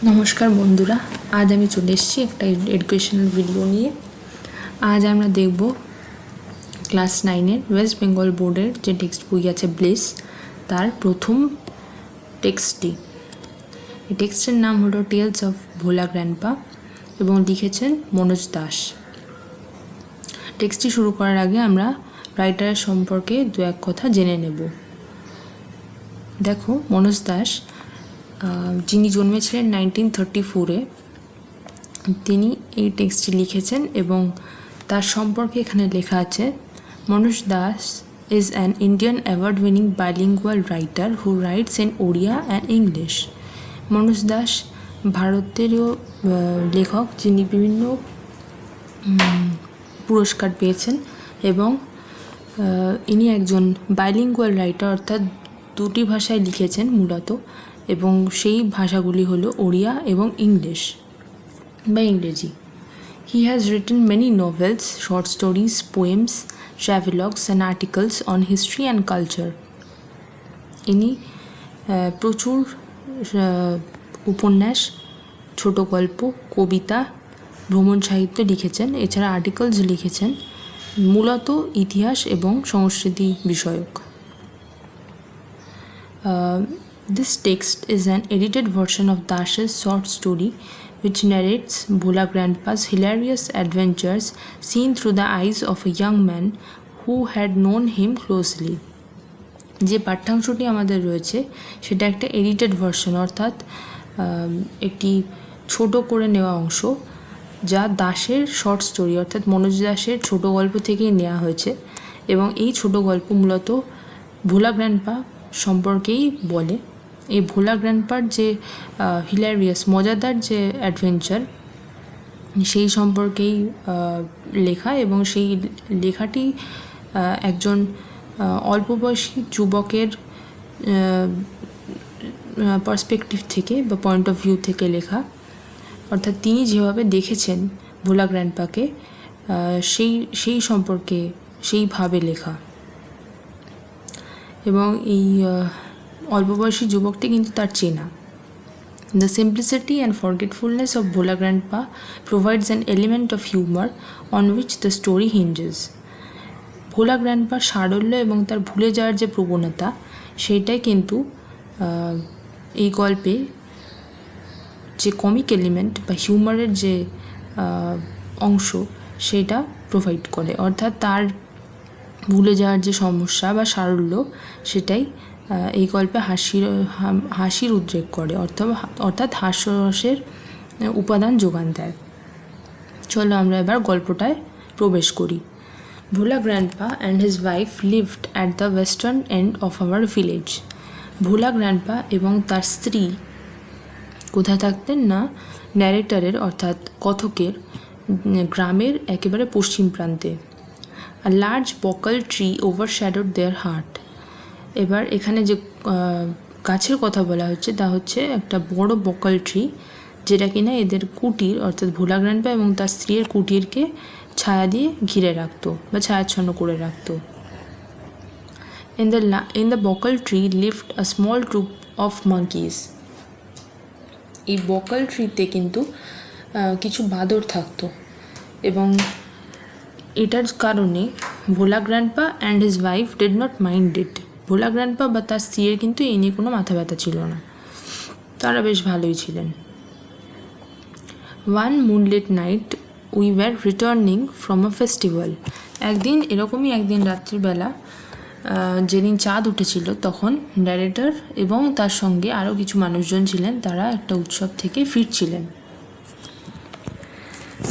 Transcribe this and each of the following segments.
নমস্কার বন্ধুরা, আজ আমি চলে এসেছি একটা এডুকেশনাল ভিডিও নিয়ে। আজ আমরা দেখব ক্লাস 9-এর ওয়েস্ট বেঙ্গল বোর্ডের যে টেক্সট বই আছে ব্লিস, তার প্রথম টেক্সটটি। এই টেক্সটের নাম হলো টেলস অফ ভোলা গ্র্যান্ডপা এবং লিখেছেন মনোজ দাস। টেক্সটটি শুরু করার আগে আমরা রাইটারের সম্পর্কে দু এক কথা জেনে নেব। দেখো, মনোজ দাস যিনি জন্মেছিলেন 1934-এ, তিনি এই টেক্সটটি লিখেছেন এবং তার সম্পর্কে এখানে লেখা আছে, Manoj Das is an Indian award-winning bilingual writer who writes in Odia and English. Manoj Das ভারতেরও লেখক যিনি বিভিন্ন পুরস্কার পেয়েছেন এবং ইনি একজন বাইলিঙ্গুয়াল রাইটার, অর্থাৎ দুটি ভাষায় লিখেছেন মূলত, এবং সেই ভাষাগুলি হলো ওড়িয়া এবং ইংলিশ বা ইংরেজি। He has written many novels, short stories, poems, travelogues and articles on history and culture. ইনি প্রচুর উপন্যাস, ছোট গল্প, কবিতা, ভ্রমণ সাহিত্য লিখেছেন। এছাড়া আর্টিকেলস লিখেছেন, মূলত ইতিহাস এবং সংস্কৃতি বিষয়ক। This text is an edited version of Dash's short story which narrates Bhola Grandpa's hilarious adventures seen through the eyes of a young man who had known him closely. যে পাঠ্যাংশটি আমাদের রয়েছে সেটা একটা এডিটেড ভার্সন, অর্থাৎ একটি ছোট করে নেওয়া অংশ, যা দাশের শর্ট স্টোরি অর্থাৎ মনোজ দাসের ছোট গল্প থেকেই নেওয়া হয়েছে এবং এই ছোট গল্প মূলত ভোলা গ্র্যান্ডপা সম্পর্কেই বলে। এই ভোলা গ্র্যান্ডপার যে হিলারিয়াস মজাদার যে অ্যাডভেঞ্চার, সেই সম্পর্কেই লেখা এবং সেই লেখাটি একজন অল্প বয়সী যুবকের পার্সপেক্টিভ থেকে বা পয়েন্ট অফ ভিউ থেকে লেখা, অর্থাৎ তিনি যেভাবে দেখেছেন ভোলা গ্র্যান্ডপাকে সেই সম্পর্কে সেইভাবে লেখা। এবং এই অল্প বয়সী যুবকটি কিন্তু তার চেনা। The simplicity and forgetfulness of Bhola Grandpa provides an element of humor on which the story hinges. ভোলা গ্র্যান্ডপার সারল্য এবং তার ভুলে যাওয়ার যে প্রবণতা, সেইটাই কিন্তু এই গল্পে যে কমিক এলিমেন্ট বা হিউমারের যে অংশ সেটা প্রোভাইড করে, অর্থাৎ তার ভুলে যাওয়ার যে সমস্যা বা সারল্য সেটাই এই গল্পে হাসির উদ্রেক করে, অর্থাৎ হাস্যরসের উপাদান যোগান দেয়। চলো আমরা এবার গল্পটায় প্রবেশ করি। Bhola grandpa and his wife lived at the western end of our village. Bhola grandpa এবং তার স্ত্রী কোথায় থাকতেন না, ন্যারেটারের অর্থাৎ কথকের গ্রামের একেবারে পশ্চিম প্রান্তে। A large bakul tree overshadowed their heart. এবার এখানে যে গাছের কথা বলা হচ্ছে তা হচ্ছে একটা বড় বকল ট্রি, যেটা কিনা এদের কুটির অর্থাৎ ভোলা গ্র্যান্ডপা এবং তার স্ত্রীর কুটিরকে ছায়া দিয়ে ঘিরে রাখতো বা ছায়াচ্ছন্ন করে রাখতো। In the bakul tree lived a small troop of monkeys. এই বকল ট্রিতে কিন্তু কিছু বাদর থাকতো এবং এটার কারণে Bhola grandpa and his wife did not mind it. Bhola grandpa বা তার স্ত্রীর কিন্তু এই নিয়ে কোনো মাথা ব্যথা ছিল না, তারা বেশ ভালোই ছিলেন। One moonlit night we were returning from a festival. একদিন রাত্রিবেলা যেদিন চাঁদ উঠেছিল, তখন ন্যারেটর এবং তার সঙ্গে আরও কিছু মানুষজন ছিলেন, তারা একটা উৎসব থেকে ফিরছিলেন।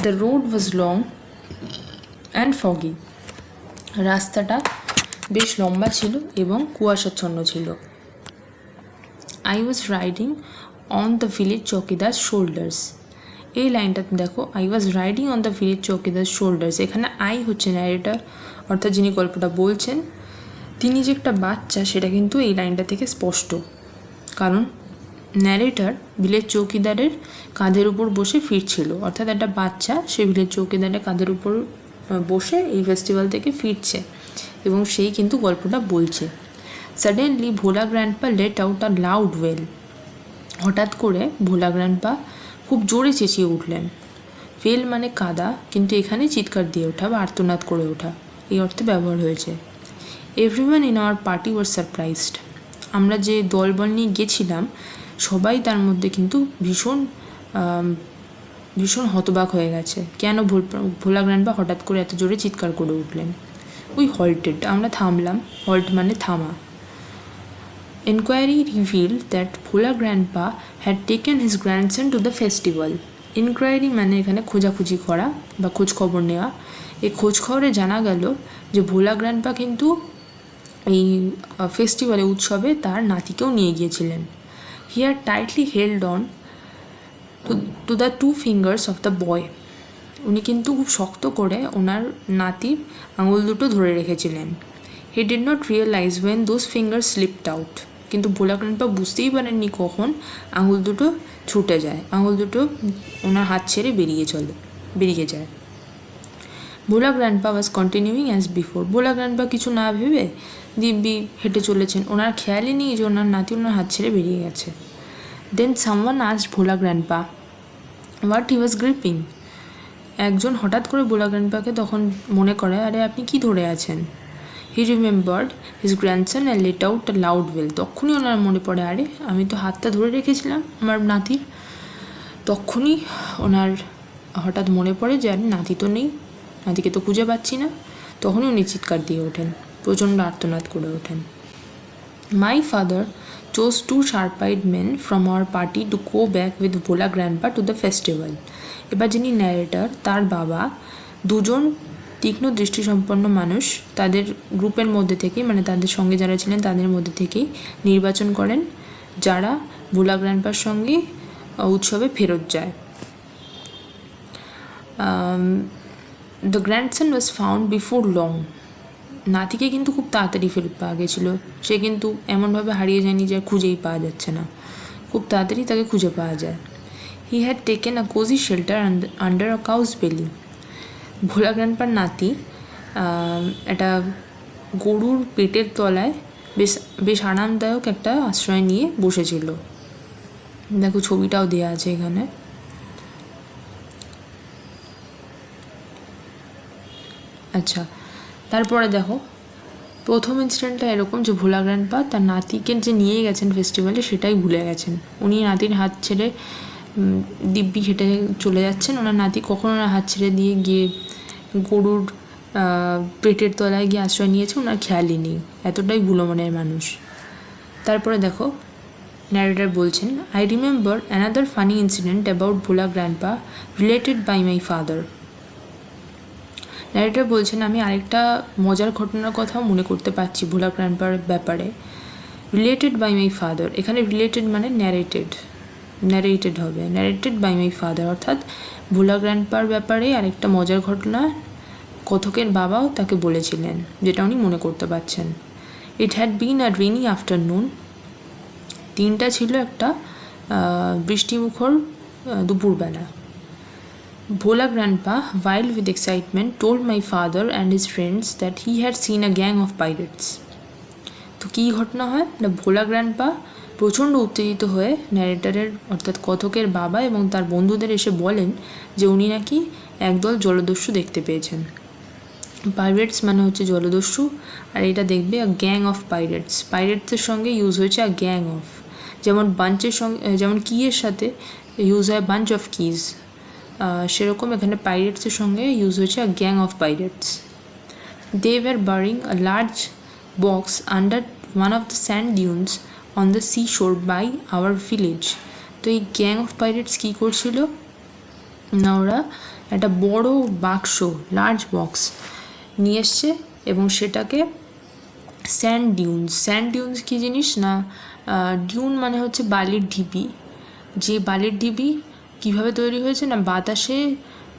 The road was long and foggy. রাস্তাটা বেশ লম্বা ছিল এবং কুয়াশাচ্ছন্ন ছিল। I was riding on the village চৌকিদার শোল্ডার্স। এই লাইনটাতে দেখো, I was riding on the village চৌকিদার শোল্ডার্স। এখানে আই হচ্ছে ন্যারেটর, অর্থাৎ যিনি গল্পটা বলছেন, তিনি যে একটা বাচ্চা সেটা কিন্তু এই লাইনটা থেকে স্পষ্ট, কারণ ন্যারেটর ভিলেজ চৌকিদারের কাঁধের উপর বসে ফিরছিল, অর্থাৎ একটা বাচ্চা সে ভিলেজ চৌকিদারের কাঁধের উপর বসে এই ফেস্টিভ্যাল থেকে ফিরছে এবং সেই কিন্তু গল্পটা বলছে। সাডেনলি ভোলা গ্র্যান্ডপা লেট আউট আ লাউড ওয়েল। হঠাৎ করে ভোলা গ্র্যান্ডপা খুব জোরে চেঁচিয়ে উঠলেন। ফেল মানে কাদা, কিন্তু এখানে চিৎকার দিয়ে ওঠা বা আর্তনাদ করে ওঠা এই অর্থে ব্যবহার হয়েছে। Everyone in our party was surprised. আমরা যে দলবল নিয়ে গেছিলাম সবাই তার মধ্যে কিন্তু ভীষণ হতবাক হয়ে গেছে। কেন ভোলা গ্র্যান্ডপা হঠাৎ করে এত জোরে চিৎকার করে উঠলেন? উই হল্টেড, আমরা থামলাম। হল্ট মানে থামা। Inquiry revealed that Bhola Grandpa had taken his grandson to the festival. Inquiry মানে এখানে খোঁজাখুঁজি করা বা খোঁজ খবর নেওয়া। এই খোঁজ খবরে জানা গেল যে ভোলা গ্র্যান্ডপা কিন্তু এই ফেস্টিভ্যালে উৎসবে তার নাতিকেও নিয়ে গিয়েছিলেন। He had tightly held on to the two fingers of the boy. উনি কিন্তু খুব শক্ত করে ওনার নাতির আঙুল দুটো ধরে রেখেছিলেন। He did not realize when those fingers slipped out. কিন্তু ভোলা গ্র্যান্ডপা বুঝতেই পারেননি কখন আঙুল দুটো ছুটে যায়, আঙুল দুটো ওনার হাত ছেড়ে বেরিয়ে যায়। Bhola grandpa was continuing as before. Bhola grandpa কিছু না ভেবে দিব্যি হেঁটে চলেছেন, ওনার খেয়ালই নেই যে ওনার নাতি ওনার হাত ছেড়ে বেরিয়ে গেছে। Then someone asked Bhola grandpa what he was gripping. একজন হঠাৎ করে ভোলা গ্র্যান্ডপাকে তখন মনে করে, আরে আপনি কি ধরে আছেন? হি remembered his grandson and let out a loud well. তখনই ওনার মনে পড়ে, আরে আমি তো হাতটা ধরে রেখেছিলাম আমার নাতির। তখনই ওনার হঠাৎ মনে পড়ে যে আরে নাতি তো নেই, নাতিকে তো খুঁজে পাচ্ছি না। তখনই উনি চিৎকার দিয়ে ওঠেন, প্রচণ্ড আর্তনাদ করে ওঠেন। My father chose two sharp-eyed men from our party to go back with Bhola Grandpa to the festival. এবার যিনি ন্যারেটর তার বাবা দুজন তীক্ষ্ণ দৃষ্টিসম্পন্ন মানুষ তাদের গ্রুপের মধ্যে থেকে, মানে তাদের সঙ্গে যারা ছিলেন তাদের মধ্যে থেকেই নির্বাচন করেন যারা ভোলা গ্র্যান্ডপার সঙ্গে উৎসবে ফেরত যায়। The grandson was found before long. নাতিকে কিন্তু খুব তাড়াতাড়ি ফেরত পাওয়া গেছিলো। সে কিন্তু এমনভাবে হারিয়ে যায়নি যে খুঁজেই পাওয়া যাচ্ছে না, খুব তাড়াতাড়ি তাকে খুঁজে পাওয়া যায়। He had taken a cosy shelter under a cow's belly. Bhola গ্র্যান্ডপার নাতি একটা গরুর পেটের তলায় বেশ আরামদায়ক একটা আশ্রয় নিয়ে বসেছিল। দেখো ছবিটাও দেওয়া আছে এখানে। আচ্ছা, তারপরে দেখো প্রথম ইনসিডেন্টটা এরকম যে ভোলা গ্র্যান্ডপা তার নাতিকে যে নিয়ে গেছেন ফেস্টিভ্যালে সেটাই ভুলে গেছেন। উনি নাতির হাত ছেড়ে দিব্যি হেঁটে চলে যাচ্ছেন, ওনার নাতি কখন ওনার হাত ছেড়ে দিয়ে গিয়ে গরুর পেটের তলায় গিয়ে আশ্রয় নিয়েছে ওনার খেয়ালই নেই, এতটাই ভুলো মনের মানুষ। তারপরে দেখো ন্যারেটর বলছেন, I remember another funny incident about Bhola grandpa related by my father. Narrator বলছেন, আমি আরেকটা মজার ঘটনার কথাও মনে করতে পারছি ভোলা গ্র্যান্ডপার ব্যাপারে। রিলেটেড বাই মাই ফাদার, এখানে রিলেটেড মানে ন্যারেটেড হবে, ন্যারেটেড বাই মাই ফাদার, অর্থাৎ ভোলা গ্র্যান্ডপার ব্যাপারে আরেকটা মজার ঘটনা কথকের বাবাও তাকে বলেছিলেন, যেটা উনি মনে করতে পারছেন। It had been a rainy afternoon. দিনটা ছিল একটা বৃষ্টিমুখর দুপুরবেলা। Bhola Grandpa, wild with excitement, told my father and his friends that he had seen a gang of pirates. তো কী ঘটনা হয় না, ভোলা গ্র্যান্ডপা প্রচণ্ড উত্তেজিত হয়ে ন্যারেটরের অর্থাৎ কথকের বাবা এবং তার বন্ধুদের এসে বলেন যে উনি নাকি একদল জলদস্যু দেখতে পেয়েছেন। পাইরেটস মানে হচ্ছে জলদস্যু, আর এটা দেখবে আ গ্যাং অফ পাইরেটস। পাইরেটসের সঙ্গে ইউজ হয়েছে আ গ্যাং অফ, যেমন বাঞ্চের সঙ্গে, যেমন কিয়ের সাথে ইউজ হয় বাঞ্চ অফ কিজ, সেরকম এখানে পাইরেটসের সঙ্গে ইউজ হয়েছে a gang of pirates. They were burying a large box under one of the sand dunes on the sea shore by our village. তো এই গ্যাং অফ পাইরেটস কী করছিল না, ওরা একটা বড় বাক্স, লার্জ বক্স নিয়ে এসছে এবং সেটাকে স্যান্ড ডিউনস কী জিনিস না, ডিউন মানে হচ্ছে বালির ঢিপি। যে বালির ঢিপি কীভাবে তৈরি হয়েছে না, বাতাসে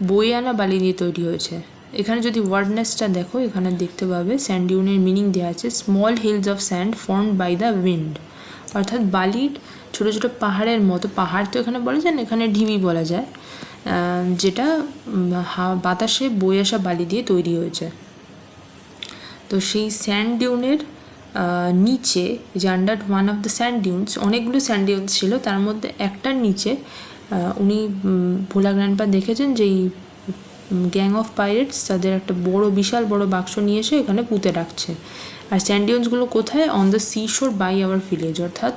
বয়ে আনা বালি দিয়ে তৈরি হয়েছে। এখানে যদি ওয়ার্ডনেসটা দেখো এখানে দেখতে পাবে স্যান্ড ডিউনের মিনিং দেওয়া আছে small hills of sand formed by the wind, অর্থাৎ বালির ছোটো ছোটো পাহাড়ের মতো, পাহাড় তো এখানে বলা যায় না, এখানে ঢিবি বলা যায়, যেটা বাতাসে বয়ে আসা বালি দিয়ে তৈরি হয়েছে। তো সেই স্যান্ড ডিউনের নিচে যে under one of the sand dunes, অনেকগুলো স্যান্ড ডিউন্স ছিল, তার মধ্যে একটার নিচে উনি ভোলা গ্র্যান্ডপা দেখেছেন যে এই গ্যাং অফ পাইরেটস তাদের একটা বিশাল বড় বাক্স নিয়ে এসে এখানে পুঁতে রাখছে। আর স্যান্ড ডিউন্সগুলো কোথায়? On the sea shore by our village, অর্থাৎ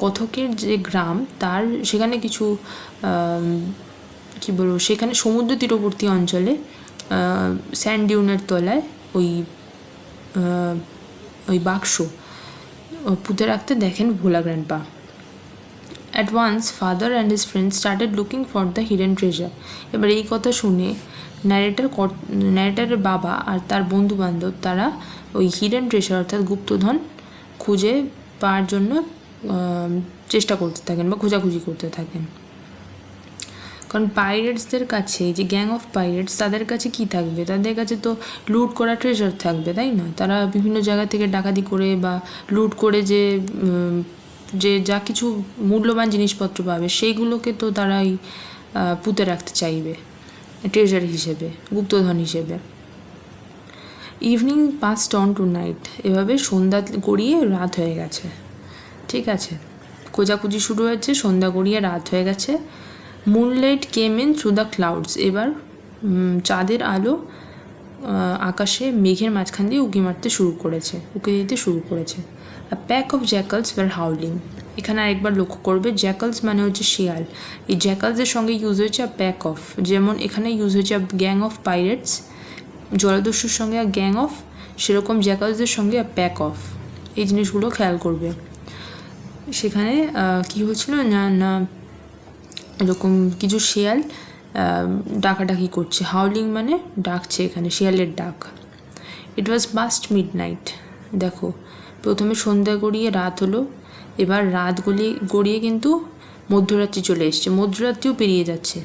কথকের যে গ্রাম তার সেখানে কিছু কী বলবো, সেখানে সমুদ্র তীরবর্তী অঞ্চলে স্যান্ড ডিউনের তলায় ওই বাক্স পুঁতে রাখতে দেখেন ভোলা grandpa. At once, father and his friends started looking for the hidden treasure. এবার এই কথা শুনে ন্যারেটারের বাবা আর তার বন্ধু বান্ধব তারা ওই হিডেন ট্রেজার অর্থাৎ গুপ্তধন খুঁজে পাওয়ার জন্য চেষ্টা করতে থাকেন বা খোঁজাখুঁজি করতে থাকেন। কারণ পাইরেটসদের কাছে, যে গ্যাং অফ পাইরেটস, তাদের কাছে কি থাকবে? তাদের কাছে তো লুট করা ট্রেজার থাকবে, তাই না? তারা বিভিন্ন জায়গা থেকে ডাকাতি করে বা লুট করে যে যা কিছু মূল্যবান জিনিসপত্র পাবে সেইগুলোকে তো তারাই পুঁতে রাখতে চাইবে ট্রেজার হিসেবে, গুপ্তধন হিসেবে। Evening passed on to night, এভাবে সন্ধ্যা গড়িয়ে রাত হয়ে গেছে। ঠিক আছে, খোঁজাখুঁজি শুরু হয়েছে, সন্ধ্যা গড়িয়ে রাত হয়ে গেছে। Moonlight came in through the clouds, এবার চাঁদের আলো আকাশে মেঘের মাঝখান দিয়ে উঁকি দিতে শুরু করেছে। A pack of jackals were howling. এখানে আরেকবার লক্ষ্য করবে, জ্যাকালস মানে হচ্ছে শিয়াল। এই জ্যাকালসের সঙ্গে ইউজ হয়েছে প্যাক অফ, যেমন এখানে ইউজ হয়েছে গ্যাং অফ পাইরেটস, জলদস্যুর সঙ্গে গ্যাং অফ, সেরকম জ্যাকালসের সঙ্গে প্যাক অফ। এই জিনিসগুলো খেয়াল করবে। সেখানে কি হচ্ছিল না এরকম কিছু শিয়াল ডাকাডাকি করছে। হাউলিং মানে ডাকছে, এখানে শিয়ালের ডাক। ইট ওয়াজ পাস্ট মিড নাইট, দেখো প্রথমে সন্ধ্যা গড়িয়ে রাত হলো, এবার রাত গড়িয়ে কিন্তু মধ্যরাত্রি চলে এসছে, মধ্যরাত্রিও পেরিয়ে যাচ্ছে।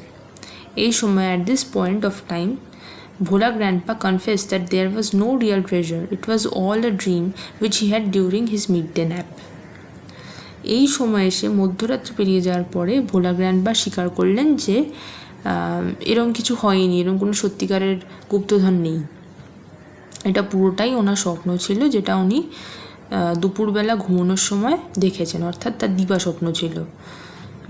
এই সময় at this point of time Bhola grandpa confess that there was no real treasure, it was all a dream which he had during his mid day nap. এই সময় এসে মধ্যরাত্রি পেরিয়ে যাওয়ার পরে ভোলা গ্র্যান্ডপা স্বীকার করলেন যে এরকম কিছু হয়নি, এরকম কোনো সত্যিকারের গুপ্তধন নেই, এটা পুরোটাই ওনার স্বপ্ন ছিল, যেটা উনি দুপুরবেলা ঘুমানোর সময় দেখেছেন, অর্থাৎ তার দিবা স্বপ্ন ছিল।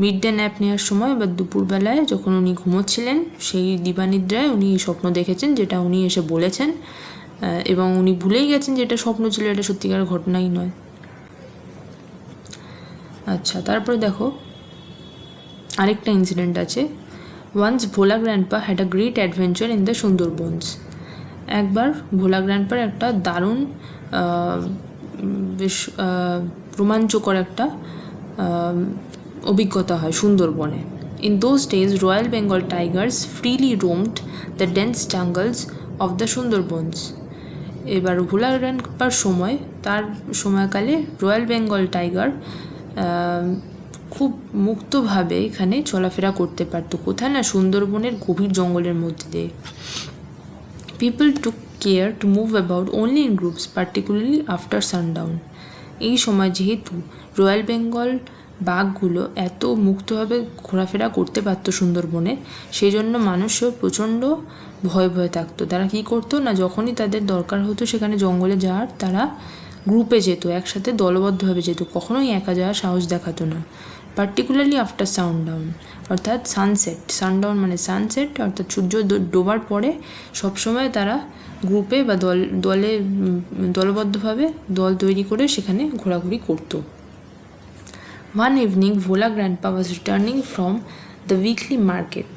মিড ডে ন্যাপ নেওয়ার সময় বা দুপুরবেলায় যখন উনি ঘুমোচ্ছিলেন সেই দিবানিদ্রায় উনি এই স্বপ্ন দেখেছেন, যেটা উনি এসে বলেছেন, এবং উনি ভুলেই গেছেন যে এটা স্বপ্ন ছিল, এটা সত্যিকার ঘটনাই নয়। আচ্ছা, তারপরে দেখো আরেকটা ইনসিডেন্ট আছে। Once Bhola grandpa had a great adventure in the Sundarbans. একবার ভোলা গ্র্যান্ডপার একটা দারুণ বেশ রোমাঞ্চকর একটা অভিজ্ঞতা হয় সুন্দরবনে। In those days royal Bengal tigers freely roamed the dense jungles of the Sundarbans. এবার ভোলা গ্র্যান্ডপার সময়, তার সময়কালে রয়্যাল বেঙ্গল টাইগার খুব মুক্তভাবে এখানে চলাফেরা করতে পারতো। কোথায় না? সুন্দরবনের গভীর জঙ্গলের মধ্যে দিয়ে। People took care to move about only in groups, particularly after sundown. এই সময় যেহেতু রয়্যাল বেঙ্গল বাঘগুলো এত মুক্তভাবে ঘোরাফেরা করতে পারতো সুন্দরবনে, সেই জন্য মানুষও প্রচণ্ড ভয়ে থাকতো। তারা কী করতো না, যখনই তাদের দরকার হতো সেখানে জঙ্গলে যাওয়ার, তারা গ্রুপে যেত, একসাথে দলবদ্ধভাবে যেত, কখনোই একা যাওয়ার সাহস দেখাতো না। পার্টিকুলারলি আফটার সানডাউন, অর্থাৎ সানসেট, সানডাউন মানে সানসেট, অর্থাৎ সূর্য ডোবার পরে সবসময় তারা গ্রুপে বা দলবদ্ধভাবে দল তৈরি করে সেখানে ঘোরাঘুরি করতো। One evening Bhola grandpa was returning from the weekly market.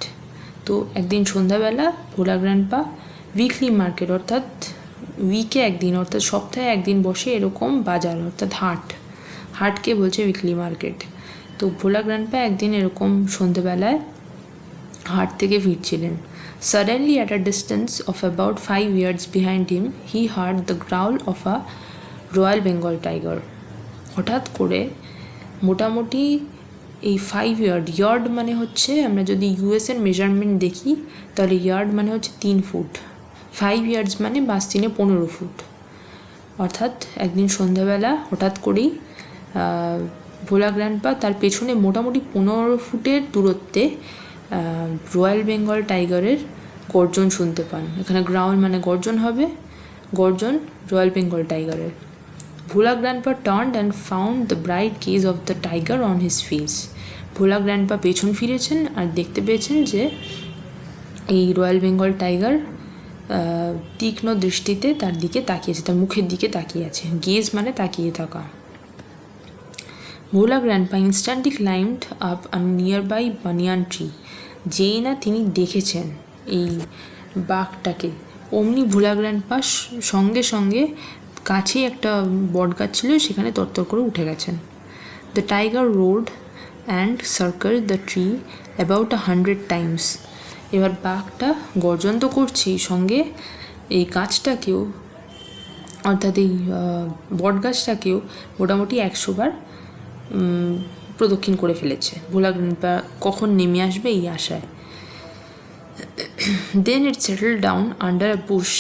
তো একদিন সন্ধ্যাবেলা ভোলা গ্র্যান্ডপা উইকলি মার্কেট, অর্থাৎ উইকে একদিন, অর্থাৎ সপ্তাহে একদিন বসে এরকম বাজার, অর্থাৎ হাটকে বলছে উইকলি মার্কেট। তো ভোলা গ্র্যান্ডপা একদিন এরকম সন্ধ্যেবেলায় হাট থেকে ফিরছিলেন। Suddenly at a distance of about 5 yards behind him he heard the growl of a royal Bengal tiger. হঠাৎ করে মোটামুটি এই 5 ইয়ার্ড মানে হচ্ছে, আমরা যদি ইউএসের মেজারমেন্ট দেখি তাহলে ইয়ার্ড মানে হচ্ছে 3 ফুট, 5 yards মানে 15 ফুট। অর্থাৎ একদিন সন্ধ্যাবেলা হঠাৎ করেই ভোলা গ্র্যান্ডপা তার পেছনে মোটামুটি 15 ফুটের দূরত্বে রয়্যাল বেঙ্গল টাইগারের গর্জন শুনতে পান। এখানে গ্রাউল মানে গর্জন হবে, গর্জন রয়্যাল বেঙ্গল টাইগারের। Bhola grandpa turned and found the bright gaze of the tiger on his face. Bhola grandpa পেছন ফিরেছেন আর দেখতে পেয়েছেন যে এই রয়্যাল বেঙ্গল টাইগার তীক্ষ্ণ দৃষ্টিতে তার দিকে তাকিয়েছে, তার মুখের দিকে তাকিয়ে আছে। গেজ মানে তাকিয়ে থাকা। Bhola grandpa instantly climbed up a nearby banyan tree. যেই না তিনি দেখেছেন এই বাঘটাকে, অমনি ভোলা গ্র্যান্ডপা সঙ্গে সঙ্গে কাছেই একটা বট গাছ ছিল, সেখানে তরতর করে উঠে গেছেন। The tiger road and circle the tree about 100 Times. এবার বাঘটা গর্জন তো করছেই, সঙ্গে এই গাছটাকেও অর্থাৎ এই বট গাছটাকেও মোটামুটি 100 বার প্রদক্ষিণ করে ফেলেছে। ভোলা গ্র্যান্ডপা কখন নেমে আসবে এই আশায়। Then it settle down under a bush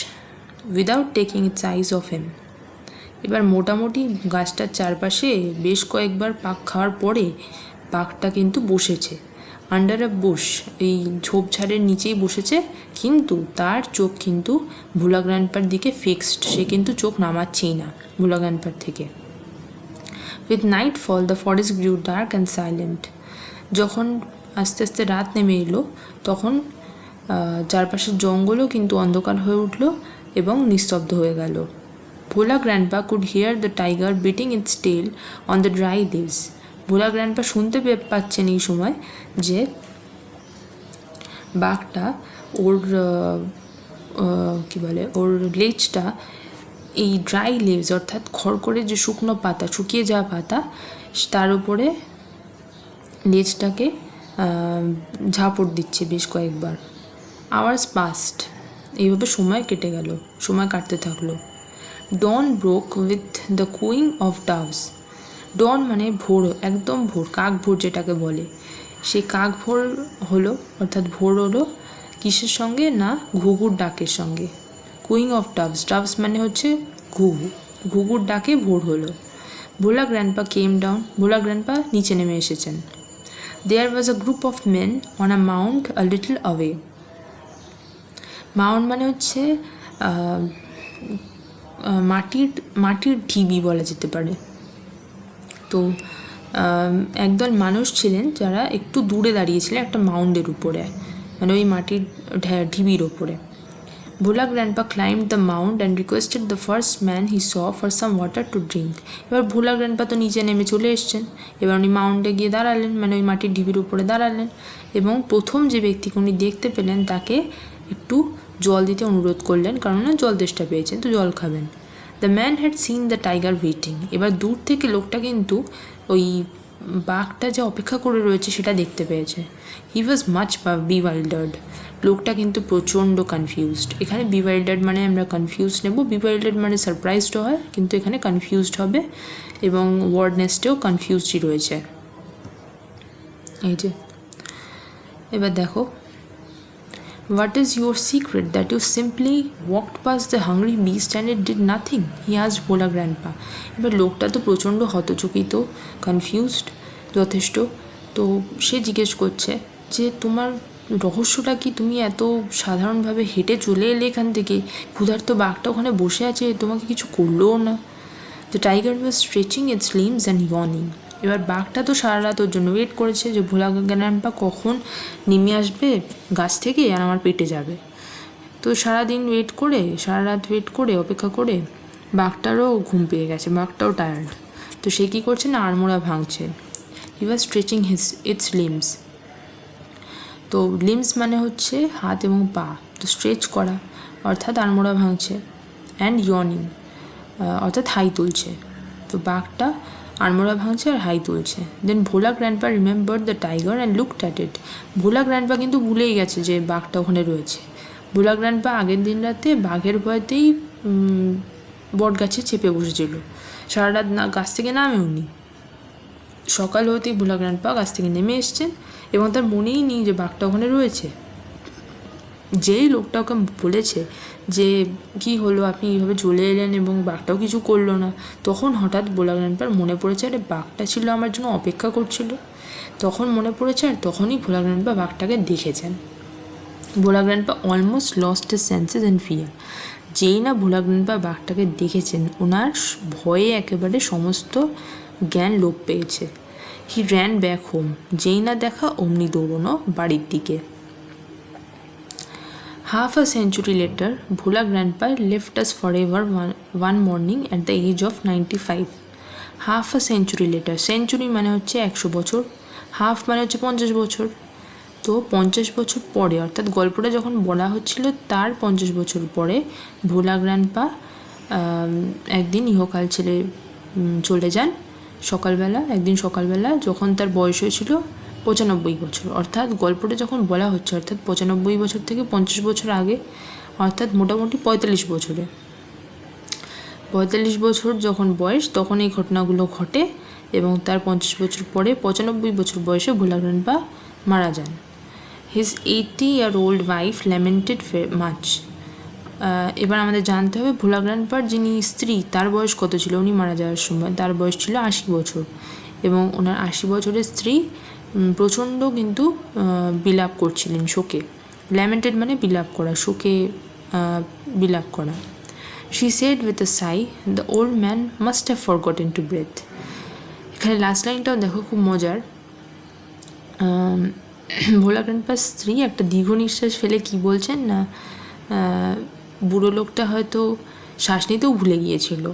without taking its eyes off him. এবার মোটামুটি গাছটার চারপাশে বেশ কয়েকবার পাক খাওয়ার পরে বাঘটা কিন্তু বসেছে। আন্ডার আ বুশ, এই ঝোপঝাড়ের নিচেই বসেছে, কিন্তু তার চোখ কিন্তু ভোলা গ্র্যান্ডপার দিকে ফিক্সড। সে কিন্তু চোখ নামাচ্ছেই না ভোলা গ্র্যান্ডপার থেকে। With nightfall the forest grew dark and silent. যখন আস্তে আস্তে রাত নেমে এলো তখন চারপাশের জঙ্গলও কিন্তু অন্ধকার হয়ে উঠল এবং নিস্তব্ধ হয়ে গেল। Bhola grandpa could hear the tiger beating its tail on the dry leaves. Bhola grandpa শুনতে পাচ্ছেন এই সময় যে বাঘটা ওর ওর লেজটা এই ড্রাই লিভস অর্থাৎ খড়খড়ে যে শুকনো পাতা, শুকিয়ে যাওয়া পাতা, তার উপরে লেজটাকে ঝাপড় দিচ্ছে বেশ কয়েকবার। আওয়ার্স পাস্ট, এইভাবে সময় কেটে গেল, সময় কাটতে থাকলো। Dawn broke with the cooing of doves. Dawn মানে ভোর, একদম ভোর, কাক ভোর যেটাকে বলে, সেই কাক ভোর হলো অর্থাৎ ভোর হলো কিসের সঙ্গে না ঘুঘুর ডাকের সঙ্গে। কুইং অফ ডাভস, ডাভস মানে হচ্ছে ঘুঘু, ঘুঘুর ডাকে ভোর হলো। Bhola grandpa came down, Bhola grandpa নিচে নেমে এসেছেন। There was a group of men on a mount a little away. Mount মানে হচ্ছে মাটির ঢিবি বলা যেতে পারে। তো একদল মানুষ ছিলেন যারা একটু দূরে দাঁড়িয়েছিলেন একটা মাউন্ডের উপরে, মানে ওই মাটির ঢিবির ওপরে। Bhola grandpa climbed the mount and requested the first man he saw for some water to drink. এবার ভোলা গ্র্যান্ডপা তো নিচে নেমে চলে এসছেন, এবার উনি মাউন্টে গিয়ে দাঁড়ালেন, মানে ওই মাটির ঢিবির উপরে দাঁড়ালেন, এবং প্রথম যে ব্যক্তিকে উনি দেখতে পেলেন তাকে একটু জল দিতে অনুরোধ করলেন, কারণ জল তেষ্টা পেয়েছেন, তো জল খাবেন। The man had seen the tiger waiting. এবার দূর থেকে লোকটা কিন্তু ওই বাঘটা যে অপেক্ষা করে রয়েছে সেটা দেখতে পেয়েছে। হি ওয়াজ মাচ বিওয়াইল্ডার্ড। লোকটা কিন্তু প্রচণ্ড কনফিউজড। এখানে বিওয়াইল্ডার্ড মানে আমরা কনফিউজ নেব, বিওয়াইল্ডার্ড মানে সারপ্রাইজড হয়, কিন্তু এখানে কনফিউজড হবে, এবং ওয়ার্ড নেস্টেও কনফিউজডই রয়েছে। এই যে এবার দেখো, What is your secret that you simply walked past the hungry beast and it did nothing? He asked Bhola grandpa. এবার লোকটা তো প্রচণ্ড হতচকিত, কনফিউজড যথেষ্ট। তো সে জিজ্ঞেস করছে যে তোমার রহস্যটা কি, তুমি এত সাধারণভাবে হেঁটে চলে এলে এখান থেকে, ক্ষুধার্ত বাঘটা ওখানে বসে আছে, তোমাকে কিছু করলোও না। The tiger was stretching it's limbs and yawning. এবার বাঘটা তো সারা রাত ওর জন্য ওয়েট করেছে যে ভোলা গ্র্যান্ডপা কখন নেমে আসবে গাছ থেকে আর আমার পেটে যাবে। তো সারাদিন ওয়েট করে, সারা রাত ওয়েট করে, অপেক্ষা করে বাঘটারও ঘুম পেয়ে গেছে, বাঘটাও টায়ার্ড। তো সে কী করছে না, আড়মোড়া ভাঙছে। হি ওয়াজ স্ট্রেচিং ইটস লিমস। তো লিমস মানে হচ্ছে হাত এবং পা, তো স্ট্রেচ করা অর্থাৎ আড়মোড়া ভাঙছে। অ্যান্ড ইয়নিং অর্থাৎ হাই তুলছে। তো বাঘটা আড়মোড়া ভাঙছে আর হাই তুলছে। Then Bhola grandpa remember the tiger and looked at it. Bhola grandpa কিন্তু ভুলেই গেছে যে বাঘটা ওখানে রয়েছে। ভোলা গ্র্যান্ডপা আগের দিন রাতে বাঘের ভয়তেই বট গাছে চেপে বসেছিল, সারা রাত না গাছ থেকে নামেওনি। সকাল হতেই ভোলা গ্র্যান্ডপা গাছ থেকে নেমে এসছেন এবং তার মনেই নেই যে বাঘটা ওখানে রয়েছে। যেই লোকটা ওকে বলেছে যে কী হলো, আপনি এইভাবে চলে এলেন এবং বাঘটাও কিছু করলো না, তখন হঠাৎ ভোলা গ্র্যান্ডপার মনে পড়েছে আরে বাঘটা ছিল আমার জন্য অপেক্ষা করছিল। তখন মনে পড়েছে আর তখনই ভোলা গ্র্যান্ডপা বাঘটাকে দেখেছেন। Bhola grandpa almost lost his senses and fear. যেই না ভোলা গ্র্যান্ডপা বাঘটাকে দেখেছেন ওনার ভয়ে একেবারে সমস্ত জ্ঞান লোপ পেয়েছে। হি র্যান ব্যাক হোম, যেই না দেখা অমনি দৌড়নো বাড়ির দিকে। Half a century later, Bhola Grandpa left us forever one morning at the age of 95. Half a century later, century মানে হচ্ছে 100 বছর, হাফ মানে হচ্ছে 50 বছর। তো 50 বছর পরে, অর্থাৎ গল্পটা যখন বলা হচ্ছিল তার 50 বছর পরে ভোলা গ্র্যান্ডপা একদিন ইহকাল ছেড়ে চলে যান। একদিন সকালবেলা যখন তার বয়স হয়েছিল 95 বছর, অর্থাৎ গল্পটা যখন বলা হচ্ছে অর্থাৎ 95 বছর থেকে 50 বছর আগে, অর্থাৎ মোটামুটি 45 বছরে। 45 বছর যখন বয়স তখন এই ঘটনাগুলো ঘটে এবং তার 50 বছর পরে 95 বছর বয়সে ভোলা গ্র্যান্ডপা মারা যান। His 80-year-old wife lamented much. এবার আমাদের জানতে হবে ভোলা গ্র্যান্ডপার যিনি স্ত্রী তার বয়স কত ছিল উনি মারা যাওয়ার সময়। তার বয়স ছিল 80 বছর এবং ওনার 80 বছরের স্ত্রী প্রচণ্ড কিন্তু বিলাপ করছিলেন শোকে। ল্যামেন্টেড মানে বিলাপ করা, শোকে বিলাপ করা। She said with a Sai, the old man must have forgotten to breathe. এখানে লাস্ট লাইনটাও দেখো খুব মজার। ভোলা গ্র্যান্ডপার স্ত্রী একটা দীর্ঘ নিঃশ্বাস ফেলে কি বলছেন না, বুড়ো লোকটা হয়তো শ্বাস নিতেও ভুলে গিয়েছিল।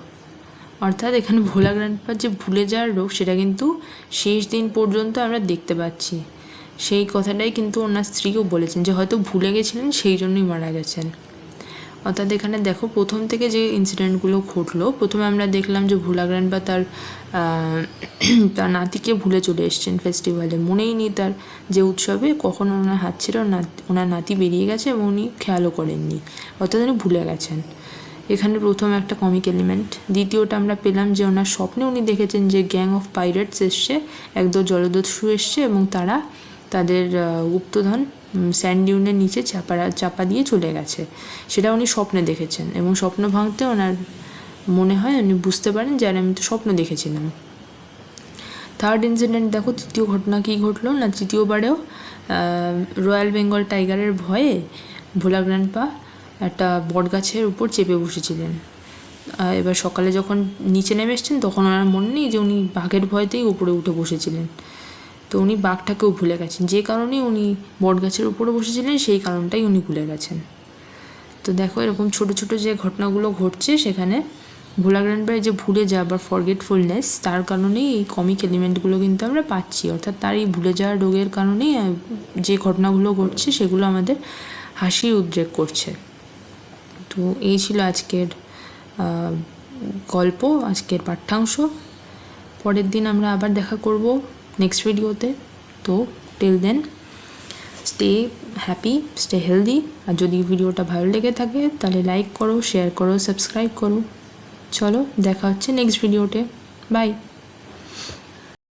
অর্থাৎ এখানে ভোলা গ্র্যান্ডপার যে ভুলে যাওয়ার রোগ সেটা কিন্তু শেষ দিন পর্যন্ত আমরা দেখতে পাচ্ছি। সেই কথাটাই কিন্তু ওনার স্ত্রীও বলেছেন যে হয়তো ভুলে গেছিলেন সেই জন্যই মারা গেছেন। অর্থাৎ এখানে দেখো প্রথম থেকে যে ইনসিডেন্টগুলো ঘটলো, প্রথমে আমরা দেখলাম যে ভোলা গ্র্যান্ডপা তার নাতিকে ভুলে চলে এসছেন ফেস্টিভ্যালে, মনেই নেই তার যে উৎসবে কখন ওনার হাত ছিল ওনার নাতি বেরিয়ে গেছে এবং উনি খেয়ালও করেননি, অর্থাৎ উনি ভুলে গেছেন। এখানে প্রথম একটা কমিক এলিমেন্ট। দ্বিতীয়টা আমরা পেলাম যে ওনার স্বপ্নে উনি দেখেছেন যে গ্যাং অফ পাইরেটস এসছে, একদল জলদস্যু এসছে এবং তারা তাদের গুপ্তধন স্যান্ড ডিউনের নিচে চাপা দিয়ে চলে গেছে, সেটা উনি স্বপ্নে দেখেছেন এবং স্বপ্ন ভাঙতে ওনার মনে হয় উনি বুঝতে পারেন যে আমি তো স্বপ্ন দেখেছিলাম। থার্ড ইনসিডেন্ট দেখো, তৃতীয় ঘটনা কী ঘটলো না, তৃতীয়বারেও রয়্যাল বেঙ্গল টাইগারের ভয়ে ভোলা গ্র্যান্ডপা একটা বটগাছের উপর চেপে বসেছিলেন। এবার সকালে যখন নিচে নেমে এসছেন তখন ওনার মনে নেই যে উনি বাঘের ভয়তেই উপরে উঠে বসেছিলেন। তো উনি বাঘটাকেও ভুলে গেছেন, যে কারণে উনি বটগাছের উপরে বসেছিলেন সেই কারণটাই উনি ভুলে গেছেন। তো দেখো এরকম ছোট ছোট যে ঘটনাগুলো ঘটছে সেখানে ভোলা গ্র্যান্ডপার যে ভুলে যাওয়া বা ফরগেটফুলনেস, তার কারণেই এই কমিক এলিমেন্টগুলো কিন্তু আমরা পাচ্ছি। অর্থাৎ তার এই ভুলে যাওয়ার রোগের কারণেই যে ঘটনাগুলো ঘটছে সেগুলো আমাদের হাসি উদ্রেক করছে। তো এই ছিল আজকের গল্প, আজকের পাঠ্যাংশ। পরের দিন আমরা আবার দেখা করব নেক্সট ভিডিওতে। তো till then stay happy, stay healthy. আর যদি ভিডিওটা ভালো লেগে থাকে তাহলে লাইক করো, শেয়ার করো, সাবস্ক্রাইব করো। চলো দেখা হচ্ছে নেক্সট ভিডিওতে। বাই।